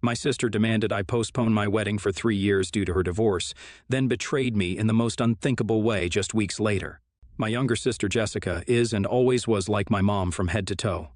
My sister demanded I postpone my wedding for 3 years due to her divorce, then betrayed me in the most unthinkable way just weeks later. My younger sister Jessica is and always was like my mom from head to toe.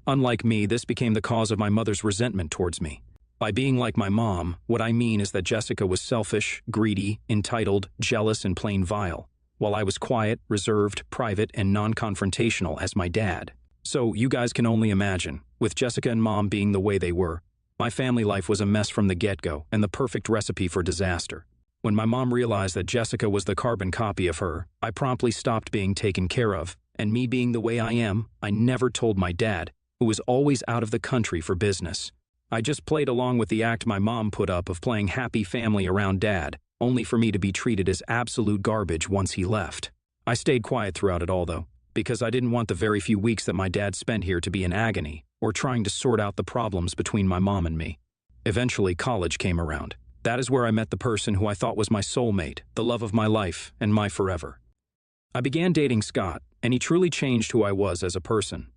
Unlike me, this became the cause of my mother's resentment towards me. By being like my mom, what I mean is that Jessica was selfish, greedy, entitled, jealous, and plain vile, while I was quiet, reserved, private, and non-confrontational as my dad. So you guys can only imagine, with Jessica and Mom being the way they were, my family life was a mess from the get-go and the perfect recipe for disaster. When my mom realized that Jessica was the carbon copy of her, I promptly stopped being taken care of, and me being the way I am, I never told my dad, who was always out of the country for business. I just played along with the act my mom put up of playing happy family around Dad, only for me to be treated as absolute garbage once he left. I stayed quiet throughout it all, though, because I didn't want the very few weeks that my dad spent here to be in agony, or trying to sort out the problems between my mom and me. Eventually, college came around. That is where I met the person who I thought was my soulmate, the love of my life, and my forever. I began dating Scott, and he truly changed who I was as a person.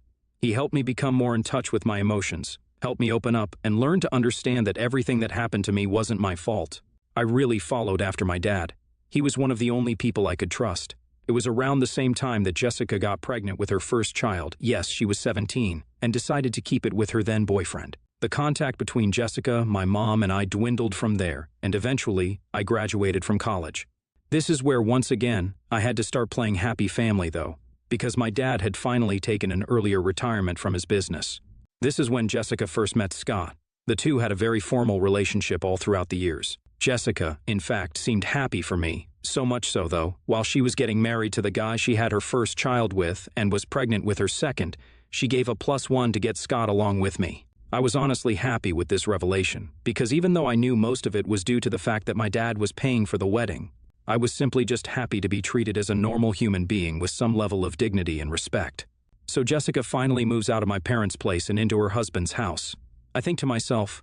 He helped me become more in touch with my emotions, helped me open up, and learn to understand that everything that happened to me wasn't my fault. I really followed after my dad. He was one of the only people I could trust. It was around the same time that Jessica got pregnant with her first child, yes, she was 17, and decided to keep it with her then boyfriend. The contact between Jessica, my mom, and I dwindled from there, and eventually, I graduated from college. This is where, once again, I had to start playing happy family, though, because my dad had finally taken an earlier retirement from his business. This is when Jessica first met Scott. The two had a very formal relationship all throughout the years. Jessica, in fact, seemed happy for me, so much so, though, while she was getting married to the guy she had her first child with and was pregnant with her second, she gave a +1 to get Scott along with me. I was honestly happy with this revelation, because even though I knew most of it was due to the fact that my dad was paying for the wedding, I was simply just happy to be treated as a normal human being with some level of dignity and respect. So Jessica finally moves out of my parents' place and into her husband's house. I think to myself,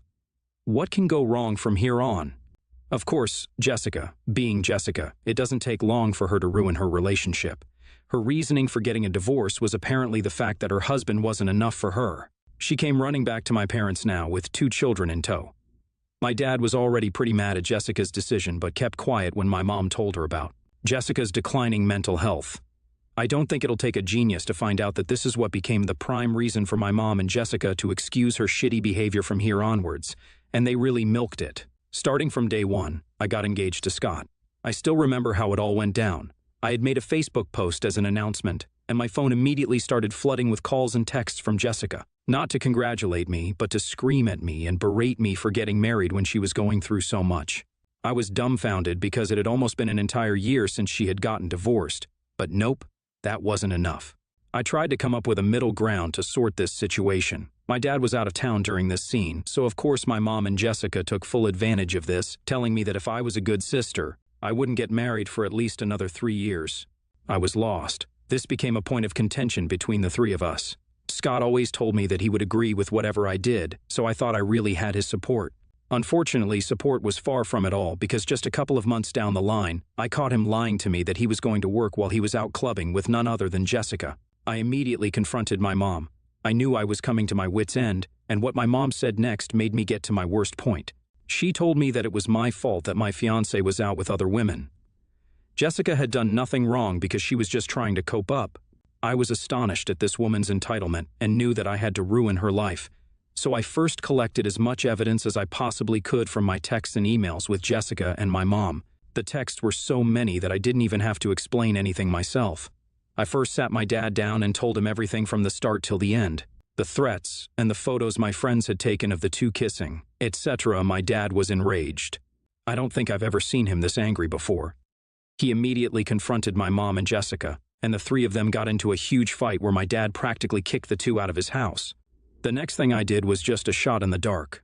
what can go wrong from here on? Of course, Jessica, being Jessica, it doesn't take long for her to ruin her relationship. Her reasoning for getting a divorce was apparently the fact that her husband wasn't enough for her. She came running back to my parents now with 2 children in tow. My dad was already pretty mad at Jessica's decision but kept quiet when my mom told her about Jessica's declining mental health. I don't think it'll take a genius to find out that this is what became the prime reason for my mom and Jessica to excuse her shitty behavior from here onwards, and they really milked it. Starting from day one, I got engaged to Scott. I still remember how it all went down. I had made a Facebook post as an announcement, and my phone immediately started flooding with calls and texts from Jessica. Not to congratulate me, but to scream at me and berate me for getting married when she was going through so much. I was dumbfounded because it had almost been an entire year since she had gotten divorced. But nope, that wasn't enough. I tried to come up with a middle ground to sort this situation. My dad was out of town during this scene, so of course my mom and Jessica took full advantage of this, telling me that if I was a good sister, I wouldn't get married for at least another 3 years. I was lost. This became a point of contention between the three of us. Scott always told me that he would agree with whatever I did, so I thought I really had his support. Unfortunately, support was far from it all because just a couple of months down the line, I caught him lying to me that he was going to work while he was out clubbing with none other than Jessica. I immediately confronted my mom. I knew I was coming to my wit's end, and what my mom said next made me get to my worst point. She told me that it was my fault that my fiancé was out with other women. Jessica had done nothing wrong because she was just trying to cope up. I was astonished at this woman's entitlement and knew that I had to ruin her life. So I first collected as much evidence as I possibly could from my texts and emails with Jessica and my mom. The texts were so many that I didn't even have to explain anything myself. I first sat my dad down and told him everything from the start till the end. The threats and the photos my friends had taken of the two kissing, etc. My dad was enraged. I don't think I've ever seen him this angry before. He immediately confronted my mom and Jessica, and the three of them got into a huge fight where my dad practically kicked the two out of his house. The next thing I did was just a shot in the dark.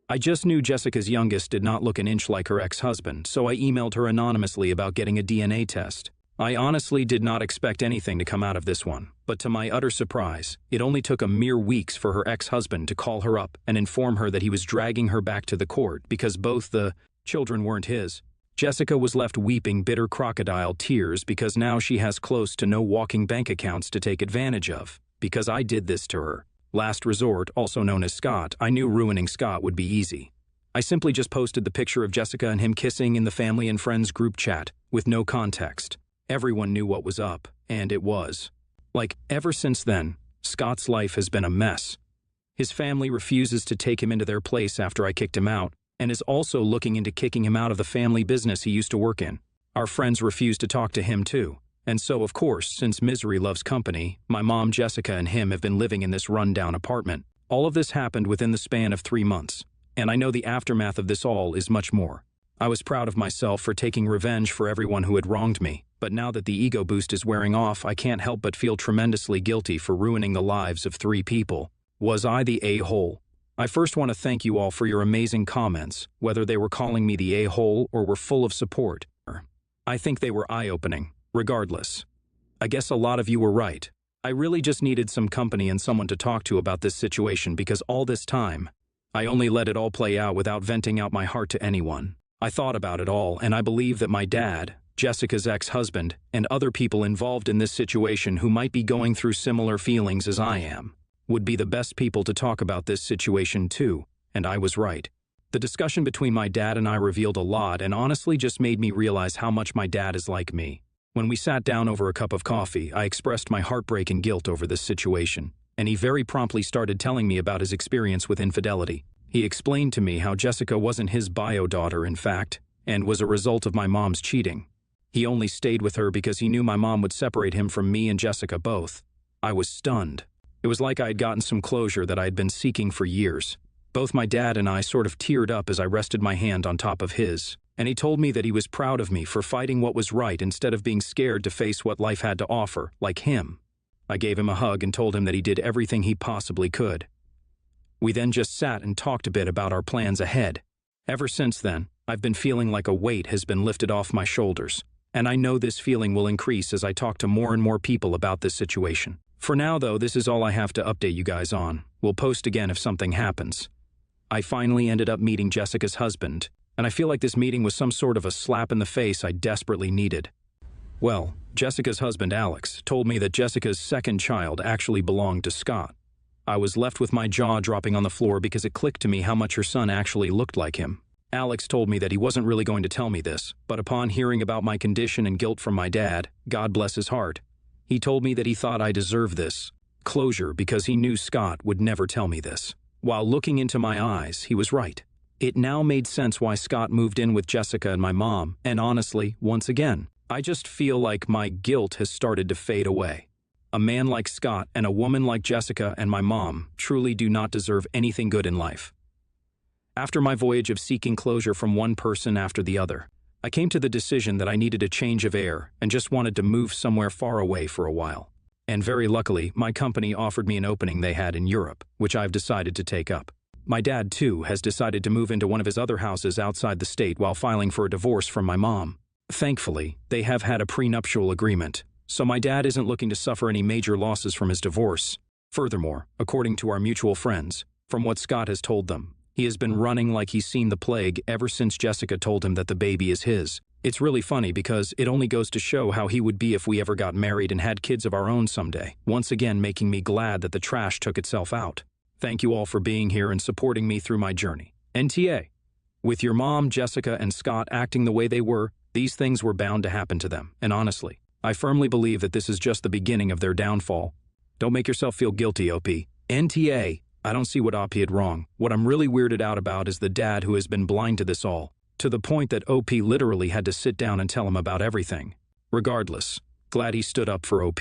I just knew Jessica's youngest did not look an inch like her ex-husband, so I emailed her anonymously about getting a DNA test. I honestly did not expect anything to come out of this one, but to my utter surprise, it only took a mere weeks for her ex-husband to call her up and inform her that he was dragging her back to the court because both the children weren't his. Jessica was left weeping bitter crocodile tears because now she has close to no walking bank accounts to take advantage of, because I did this to her. Last resort, also known as Scott, I knew ruining Scott would be easy. I simply just posted the picture of Jessica and him kissing in the family and friends group chat, with no context. Everyone knew what was up, and it was. Like, ever since then, Scott's life has been a mess. His family refuses to take him into their place after I kicked him out, and is also looking into kicking him out of the family business he used to work in. Our friends refuse to talk to him too. And so, of course, since misery loves company, my mom, Jessica, and him have been living in this run-down apartment. All of this happened within the span of 3 months. And I know the aftermath of this all is much more. I was proud of myself for taking revenge for everyone who had wronged me, but now that the ego boost is wearing off, I can't help but feel tremendously guilty for ruining the lives of 3 people. Was I the a-hole? I first want to thank you all for your amazing comments, whether they were calling me the a-hole or were full of support. I think they were eye-opening. Regardless, I guess a lot of you were right. I really just needed some company and someone to talk to about this situation because all this time, I only let it all play out without venting out my heart to anyone. I thought about it all, and I believe that my dad, Jessica's ex-husband, and other people involved in this situation who might be going through similar feelings as I am, would be the best people to talk about this situation too, and I was right. The discussion between my dad and I revealed a lot and honestly just made me realize how much my dad is like me. When we sat down over a cup of coffee, I expressed my heartbreak and guilt over this situation, and he very promptly started telling me about his experience with infidelity. He explained to me how Jessica wasn't his bio daughter, in fact, and was a result of my mom's cheating. He only stayed with her because he knew my mom would separate him from me and Jessica both. I was stunned. It was like I had gotten some closure that I had been seeking for years. Both my dad and I sort of teared up as I rested my hand on top of his. And he told me that he was proud of me for fighting what was right instead of being scared to face what life had to offer, like him. I gave him a hug and told him that he did everything he possibly could. We then just sat and talked a bit about our plans ahead. Ever since then, I've been feeling like a weight has been lifted off my shoulders, and I know this feeling will increase as I talk to more and more people about this situation. For now, though, this is all I have to update you guys on. We'll post again if something happens. I finally ended up meeting Jessica's husband, and I feel like this meeting was some sort of a slap in the face I desperately needed. Well, Jessica's husband, Alex, told me that Jessica's second child actually belonged to Scott. I was left with my jaw dropping on the floor because it clicked to me how much her son actually looked like him. Alex told me that he wasn't really going to tell me this, but upon hearing about my condition and guilt from my dad, God bless his heart, he told me that he thought I deserved this closure because he knew Scott would never tell me this. While looking into my eyes, he was right. It now made sense why Scott moved in with Jessica and my mom, and honestly, once again, I just feel like my guilt has started to fade away. A man like Scott and a woman like Jessica and my mom truly do not deserve anything good in life. After my voyage of seeking closure from one person after the other, I came to the decision that I needed a change of air and just wanted to move somewhere far away for a while. And very luckily, my company offered me an opening they had in Europe, which I've decided to take up. My dad, too, has decided to move into one of his other houses outside the state while filing for a divorce from my mom. Thankfully, they have had a prenuptial agreement, so my dad isn't looking to suffer any major losses from his divorce. Furthermore, according to our mutual friends, from what Scott has told them, he has been running like he's seen the plague ever since Jessica told him that the baby is his. It's really funny because it only goes to show how he would be if we ever got married and had kids of our own someday, once again making me glad that the trash took itself out. Thank you all for being here and supporting me through my journey. NTA. With your mom, Jessica, and Scott acting the way they were, these things were bound to happen to them. And honestly, I firmly believe that this is just the beginning of their downfall. Don't make yourself feel guilty, OP. NTA. I don't see what OP did wrong. What I'm really weirded out about is the dad who has been blind to this all, to the point that OP literally had to sit down and tell him about everything. Regardless, glad he stood up for OP.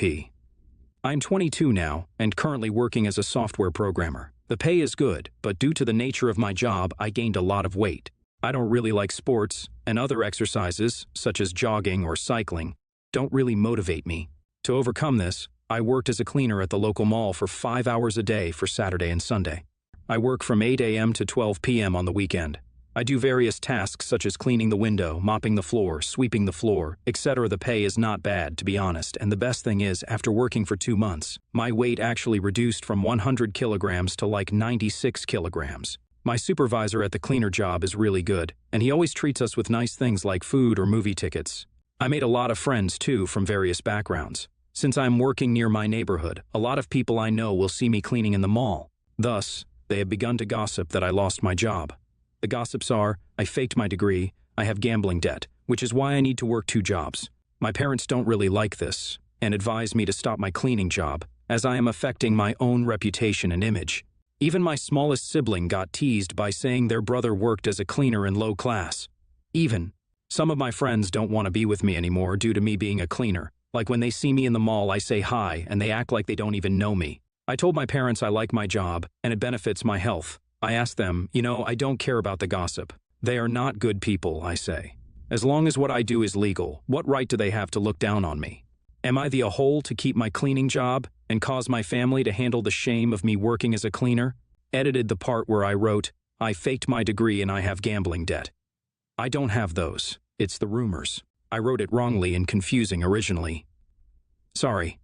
I'm 22 now and currently working as a software programmer. The pay is good, but due to the nature of my job, I gained a lot of weight. I don't really like sports, and other exercises, such as jogging or cycling, don't really motivate me. To overcome this, I worked as a cleaner at the local mall for 5 hours a day for Saturday and Sunday. I work from 8 a.m. to 12 p.m. on the weekend. I do various tasks such as cleaning the window, mopping the floor, sweeping the floor, etc. The pay is not bad, to be honest, and the best thing is, after working for 2 months, my weight actually reduced from 100 kilograms to like 96 kilograms. My supervisor at the cleaner job is really good, and he always treats us with nice things like food or movie tickets. I made a lot of friends, too, from various backgrounds. Since I'm working near my neighborhood, a lot of people I know will see me cleaning in the mall. Thus, they have begun to gossip that I lost my job. The gossips are, I faked my degree, I have gambling debt, which is why I need to work 2 jobs. My parents don't really like this, and advise me to stop my cleaning job, as I am affecting my own reputation and image. Even my smallest sibling got teased by saying their brother worked as a cleaner in low class. Even, some of my friends don't want to be with me anymore due to me being a cleaner. Like when they see me in the mall, I say hi, and they act like they don't even know me. I told my parents I like my job, and it benefits my health. I asked them, I don't care about the gossip. They are not good people, I say. As long as what I do is legal, what right do they have to look down on me? Am I the a-hole to keep my cleaning job and cause my family to handle the shame of me working as a cleaner? Edited the part where I wrote, I faked my degree and I have gambling debt. I don't have those. It's the rumors. I wrote it wrongly and confusing originally. Sorry.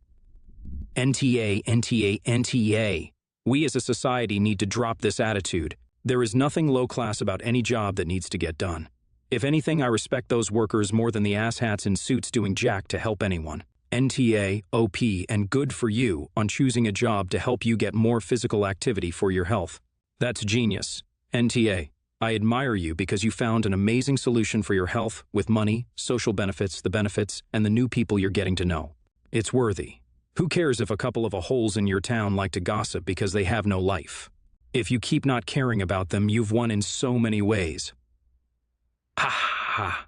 NTA, NTA, NTA. We as a society need to drop this attitude. There is nothing low-class about any job that needs to get done. If anything, I respect those workers more than the asshats in suits doing jack to help anyone. NTA, OP, and good for you on choosing a job to help you get more physical activity for your health. That's genius. NTA, I admire you because you found an amazing solution for your health with money, social benefits, the benefits, and the new people you're getting to know. It's worthy. Who cares if a couple of a-holes in your town like to gossip because they have no life? If you keep not caring about them, you've won in so many ways. Ha ha.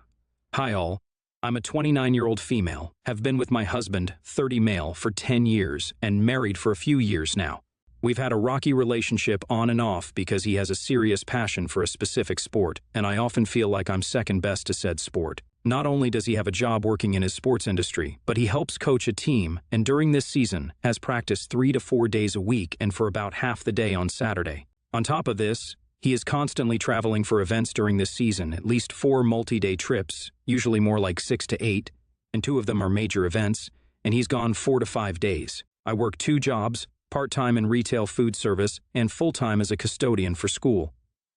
Hi all. I'm a 29-year-old female, have been with my husband, 30 male, for 10 years, and married for a few years now. We've had a rocky relationship on and off because he has a serious passion for a specific sport, and I often feel like I'm second best to said sport. Not only does he have a job working in his sports industry, but he helps coach a team, and during this season, has practiced 3 to 4 days a week and for about half the day on Saturday. On top of this, he is constantly traveling for events during this season, at least 4 multi-day trips, usually more like 6 to 8, and 2 of them are major events, and he's gone 4 to 5 days. I work 2 jobs, part-time in retail food service, and full-time as a custodian for school.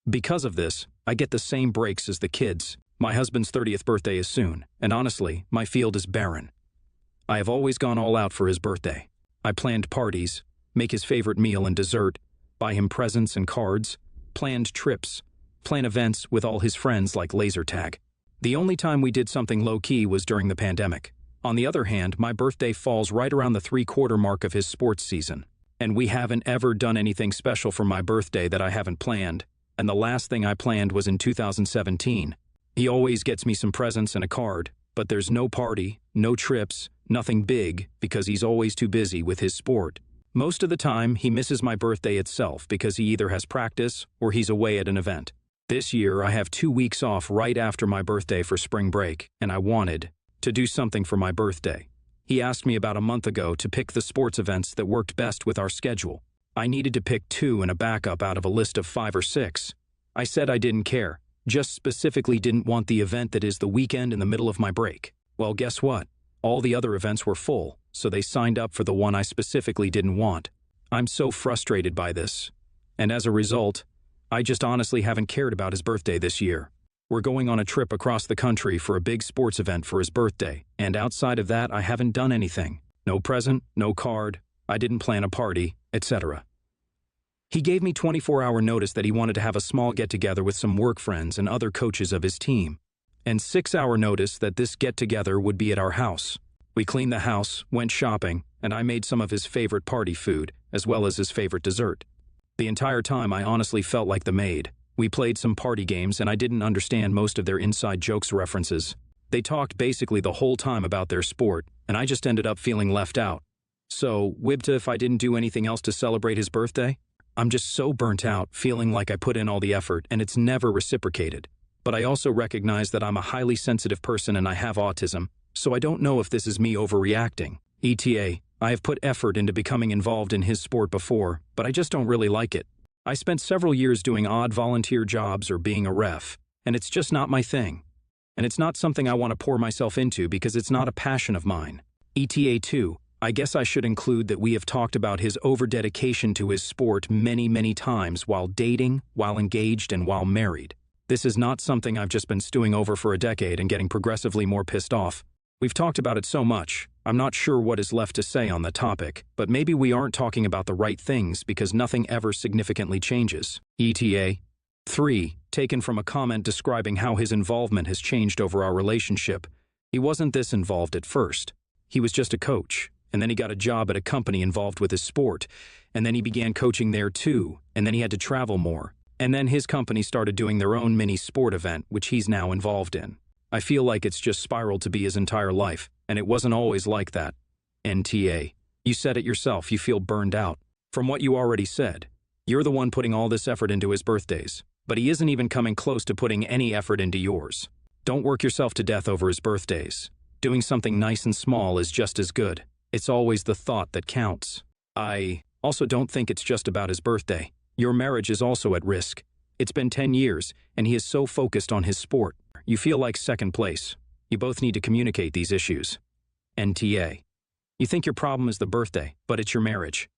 Because of this, I get the same breaks as the kids. My husband's 30th birthday is soon, and honestly, my field is barren. I have always gone all out for his birthday. I planned parties, make his favorite meal and dessert, buy him presents and cards, planned trips, plan events with all his friends like laser tag. The only time we did something low-key was during the pandemic. On the other hand, my birthday falls right around the 3-quarter mark of his sports season, and we haven't ever done anything special for my birthday that I haven't planned, and the last thing I planned was in 2017. He always gets me some presents and a card, but there's no party, no trips, nothing big because he's always too busy with his sport. Most of the time, he misses my birthday itself because he either has practice or he's away at an event. This year, I have 2 weeks off right after my birthday for spring break, and I wanted to do something for my birthday. He asked me about a month ago to pick the sports events that worked best with our schedule. I needed to pick 2 and a backup out of a list of 5 or 6. I said I didn't care, just specifically didn't want the event that is the weekend in the middle of my break. Well, guess what? All the other events were full, so they signed up for the one I specifically didn't want. I'm so frustrated by this. And as a result, I just honestly haven't cared about his birthday this year. We're going on a trip across the country for a big sports event for his birthday, and outside of that, I haven't done anything. No present, no card, I didn't plan a party, etc. He gave me 24-hour notice that he wanted to have a small get-together with some work friends and other coaches of his team, and 6-hour notice that this get-together would be at our house. We cleaned the house, went shopping, and I made some of his favorite party food, as well as his favorite dessert. The entire time I honestly felt like the maid. We played some party games and I didn't understand most of their inside jokes references. They talked basically the whole time about their sport, and I just ended up feeling left out. So, Wibta if I didn't do anything else to celebrate his birthday? I'm just so burnt out, feeling like I put in all the effort and it's never reciprocated. But I also recognize that I'm a highly sensitive person and I have autism, so I don't know if this is me overreacting. ETA, I have put effort into becoming involved in his sport before, but I just don't really like it. I spent several years doing odd volunteer jobs or being a ref, and it's just not my thing. And it's not something I want to pour myself into because it's not a passion of mine. ETA 2, I guess I should include that we have talked about his over-dedication to his sport many times while dating, while engaged, and while married. This is not something I've just been stewing over for a decade and getting progressively more pissed off. We've talked about it so much, I'm not sure what is left to say on the topic, but maybe we aren't talking about the right things because nothing ever significantly changes. ETA. 3. Taken from a comment describing how his involvement has changed over our relationship. He wasn't this involved at first. He was just a coach, and then he got a job at a company involved with his sport, and then he began coaching there too, and then he had to travel more. And then his company started doing their own mini sport event, which he's now involved in. I feel like it's just spiraled to be his entire life, and it wasn't always like that. NTA. You said it yourself, you feel burned out. From what you already said, you're the one putting all this effort into his birthdays, but he isn't even coming close to putting any effort into yours. Don't work yourself to death over his birthdays. Doing something nice and small is just as good. It's always the thought that counts. I also don't think it's just about his birthday. Your marriage is also at risk. It's been 10 years, and he is so focused on his sport. You feel like second place. You both need to communicate these issues. NTA. You think your problem is the birthday, but it's your marriage.